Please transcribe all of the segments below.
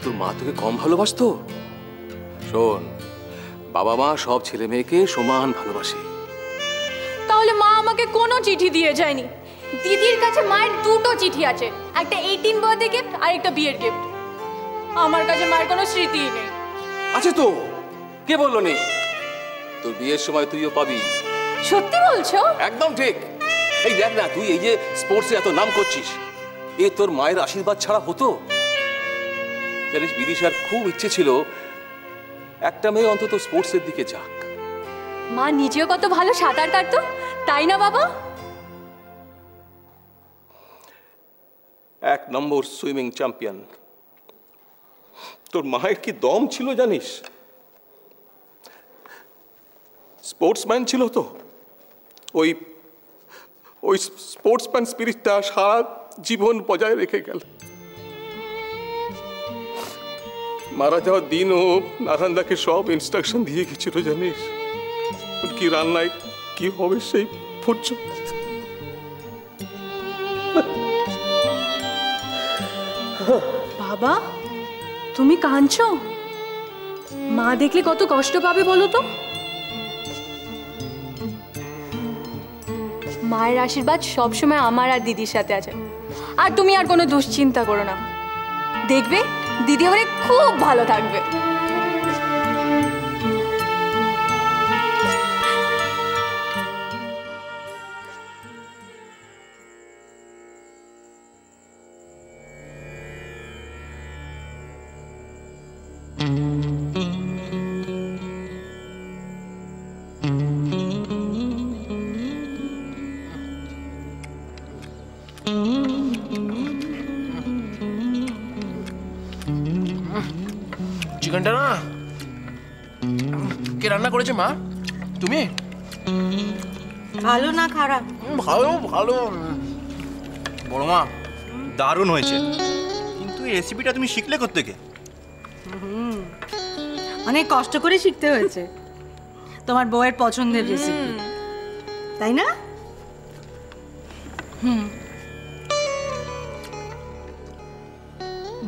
তোর মা তোকে কম ভালোবাসতো? শোন, বাবা মা সব ছেলে মেয়েকে সমান ভালোবাসে। তাহলে মা আমাকে কোনো চিঠি দিয়ে যায়নি। দিদির কাছে মায়ের দুটো চিঠি আছে, একটা 18 বার্থডে গিফট আর একটা বিয়ের গিফট। আমার কাছে মায়ের কোনো স্মৃতিই নেই। আছে তো, কে বললো নেই? তোর বিয়ের সময় তুইও পাবি। সত্যি বলছো? একদম ঠিক। এই দেখ না, তুই এই যে স্পোর্টসে এত নাম করছিস, এ তোর মায়ের আশীর্বাদ ছাড়া হতো? জানিস, বিদিশার খুব ইচ্ছে ছিল একটা মেয়ে অন্তত স্পোর্টসের দিকে যাক। মা নিজেও কত ভালো সাঁতার কাটতো, তাই না বাবা? 1 নম্বর সুইমিং চ্যাম্পিয়ন। তোর মায়ের কি দম ছিল জানিস? স্পোর্টসম্যান ছিল তো। ওই ওই স্পোর্টসম্যান স্পিরিটটা সারা জীবন বজায় রেখে গেল। মারা যাওয়ার দিনও নারায়ণদাকে সব ইনস্ট্রাকশন দিয়ে গেছিল জানিস, কি রান্নায় কি হবে সেই পর্যন্ত। বাবা, তুমি কাঁদছো? মা দেখলে কত কষ্ট পাবে বলো তো। মায়ের আশীর্বাদ সবসময় আমার আর দিদির সাথে আছে। আর তুমি আর কোনো দুশ্চিন্তা করো না, দেখবে দিদি ওরে খুব ভালো থাকবে। চিকেনটা না কে রান্না করেছে মা? তুমি? ভালো না খারাপ? ভালো ভালো। বড় মা, দারুণ হয়েছে, কিন্তু এই রেসিপিটা তুমি শিখলে কোত্থেকে? অনেক কষ্ট করে শিখতে হয়েছে। তোমার বউয়ের পছন্দের রেসিপি, তাই না?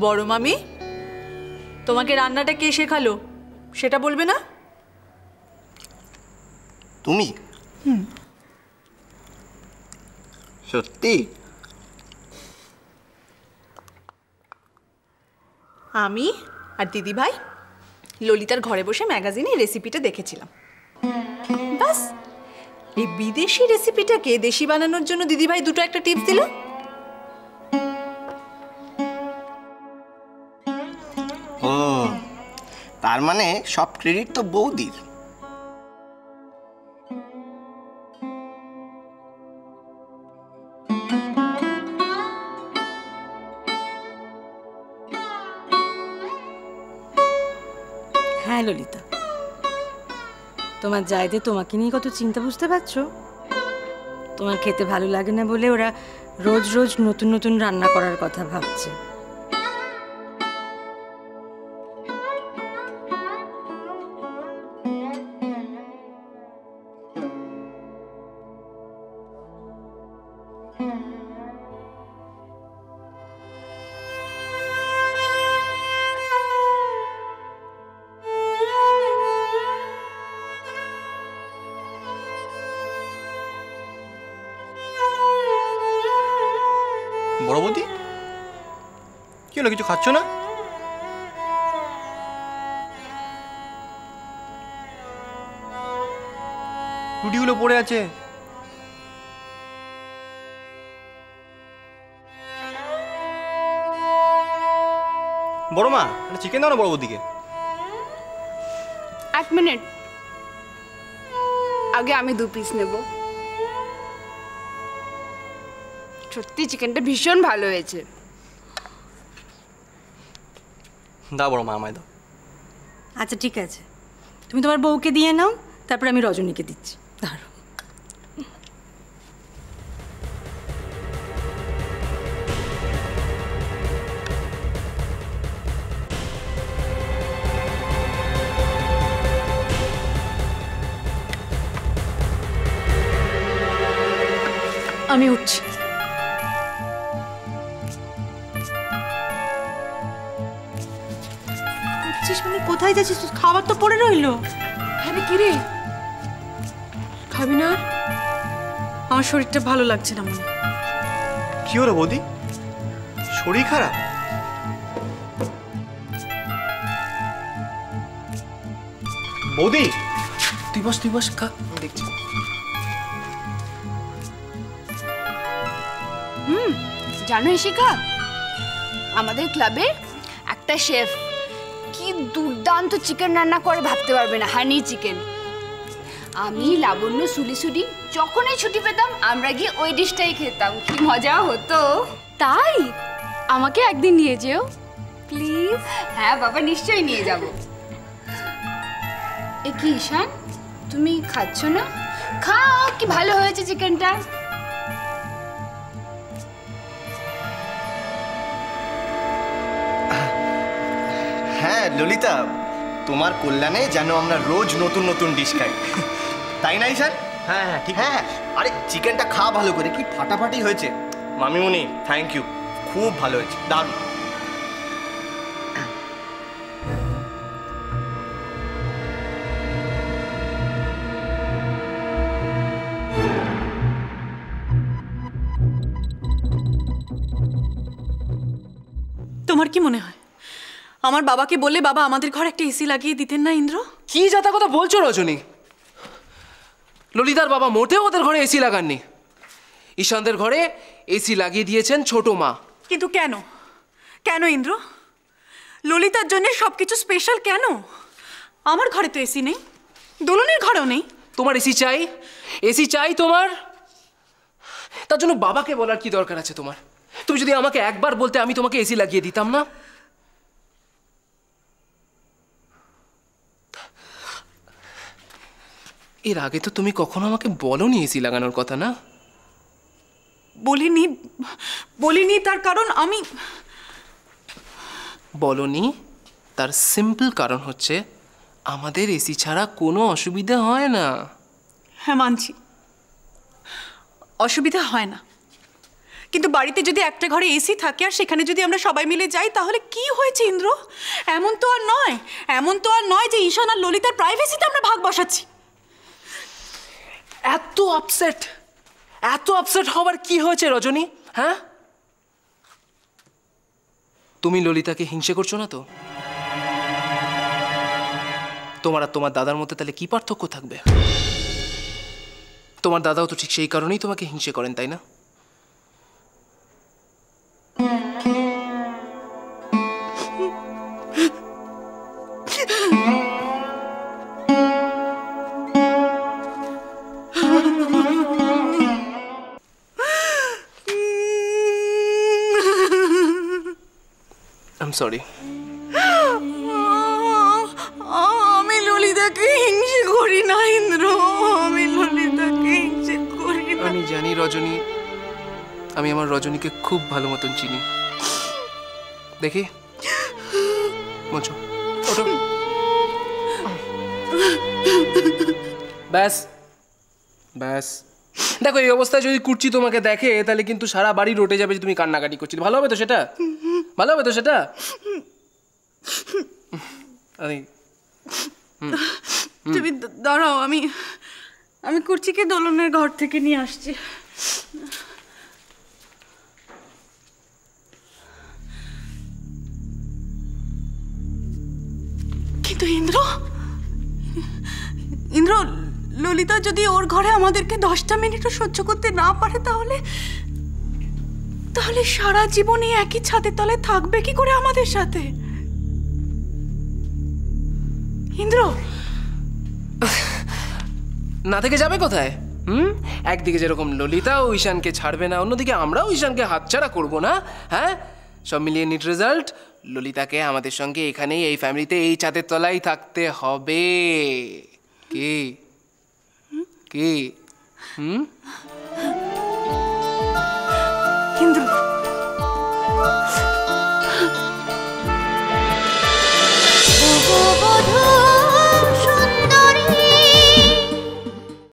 বড় মামি, তোমাকে রান্নাটা কে শেখালো সেটা বলবে না? তুমি? সত্যি? আমি আর দিদি ভাই ললিতার ঘরে বসে ম্যাগাজিনে রেসিপিটা দেখেছিলাম। বাস, এই বিদেশি রেসিপিটাকে দেশি বানানোর জন্য দিদি ভাই দুটো একটা টিপস দিল। ও, তার মানে সব ক্রেডিট তো বৌদির। হ্যাঁ ললিতা, তোমার জায়দে তোমাকে নিয়ে কত চিন্তা, বুঝতে পারছো? তোমার খেতে ভালো লাগে না বলে ওরা রোজ রোজ নতুন নতুন রান্না করার কথা ভাবছে। বড় বৌদি, কি হলো, কিছু খাচ্ছ না? রুটিগুলো পড়ে আছে। বড় মা, চিকেন দাও না বড় বৌদিকে। 1 মিনিট, আগে আমি 2 পিস নেব। সত্যি চিকেনটা ভীষণ ভালো হয়েছে। দাও বড় মা, আমায় দাও। আচ্ছা ঠিক আছে, তুমি তোমার বউকে দিয়ে নাও, তারপর আমি রজনীকে দিচ্ছি। ধরো। আমি উঠছি। যাচ্ছিস মানে? কোথায় যাচ্ছিস? খাবার তো পড়ে রইলো। হ্যাঁ রে, কি রে, খাবি না? আমার শরীরটা ভালো লাগছে না মনে। কি হলো বৌদি, শরীর খারাপ? বৌদি তুই বস খা, দেখছি। জানো ইশিকা, আমাদের ক্লাবে একটা শেফ কি দুর্দান্ত চিকেন রান্না করে ভাবতে পারবে না, হানি চিকেন। আমি লাবণ্য সুলি যখনই ছুটি পেতাম আমরা গিয়ে ওই ডিশটাই খেতাম, কি মজা হতো। তাই আমাকে একদিন নিয়ে যেও প্লিজ। হ্যাঁ বাবা, নিশ্চয়ই নিয়ে যাব। এ কি ঈশান, তুমি খাচ্ছ না? খাও, কি ভালো হয়েছে চিকেনটা। হ্যাঁ ললিতা, তোমার কল্যাণে যেন আমরা রোজ নতুন নতুন ডিশ খাই, তাই না ঈশান? হ্যাঁ হ্যাঁ ঠিক। হ্যাঁ আরে চিকেনটা খা ভালো করে, কি ফাটাফাটি হয়েছে। মামিমুনি থ্যাংক ইউ, খুব ভালো হয়েছে, দারুণ। তোমার কি মনে হয় আমার বাবাকে বললে বাবা আমাদের ঘরে একটা এসি লাগিয়ে দিতেন না ইন্দ্র? কি যাতা কথা বলছো রজনী? ললিতার বাবা মোটেও ওদের ঘরে এসি লাগাননি। ঈশানদের ঘরে এসি লাগিয়ে দিয়েছেন ছোট মা। কিন্তু কেন, কেন ইন্দ্র? ললিতার জন্য সবকিছু স্পেশাল কেন? আমার ঘরে তো এসি নেই, দোলনের ঘরেও নেই। তোমার এসি চাই? এসি চাই তোমার? তার জন্য বাবাকে বলার কি দরকার আছে তোমার? তুমি যদি আমাকে একবার বলতে আমি তোমাকে এসি লাগিয়ে দিতাম না। এর আগে তো তুমি কখনো আমাকে বলোনি এসি লাগানোর কথা, না? বলিনি তার কারণ আমি বলোনি তার সিম্পল কারণ হচ্ছে আমাদের এসি ছাড়া কোনো অসুবিধা হয় না। হ্যাঁ মানছি, অসুবিধা হয় না, কিন্তু বাড়িতে যদি একটা ঘরে এসি থাকে আর সেখানে যদি আমরা সবাই মিলে যাই তাহলে কি হয়েছে ইন্দ্র? এমন তো আর নয় যে ঈশান আর ললিতার প্রাইভেসিতে আমরা ভাগ বসাচ্ছি। এত আপসেট হবার কি হয়েছে রজনী? হ্যাঁ, তুমি ললিতাকে হিংসে করছো না তো? তোমার আর তোমার দাদার মধ্যে তাহলে কি পার্থক্য থাকবে? তোমার দাদাও তো ঠিক সেই কারণেই তোমাকে হিংসে করেন, তাই না? I'm sorry. আমি ললিতাকে হিংসে করি না ইন্দ্র, আমি ললিতাকে হিংসে করি না। আমি জানি রজনী, আমি আমার রজনীকে খুব ভালো মতন চিনি। দেখি মোচো, ওঠো। ব্যাস ব্যাস, দেখো এই অবস্থায় যদি কুর্চি তোমাকে দেখে তাহলে কিন্তু সারা বাড়ি রটে যাবে যে তুমি কান্নাকাটি করছিলে। ভালো হবে তো সেটা? ভালো হবে তো সেটা? তুমি দাঁড়াও, আমি কুর্চিকে দোলনের ঘর থেকে নিয়ে আসছি। কিন্তু ইন্দ্র ললিতা যদি ওর ঘরে আমাদেরকে 10টা মিনিটও সহ্য করতে না পারে তাহলে সারা জীবন এই একই ছাদের তলায় থাকবে কি করে আমাদের সাথে? ইন্দ্র না থেকে যাবে কোথায়? একদিকে যেরকম ললিতা ও ঈশানকে ছাড়বে না, অন্যদিকে আমরাও ঈশানকে হাতছাড়া করবো না। হ্যাঁ, সব মিলিয়ে নিট রেজাল্ট, ললিতাকে আমাদের সঙ্গে এখানেই এই ফ্যামিলিতে এই ছাদের তলায় থাকতে হবে। কি কি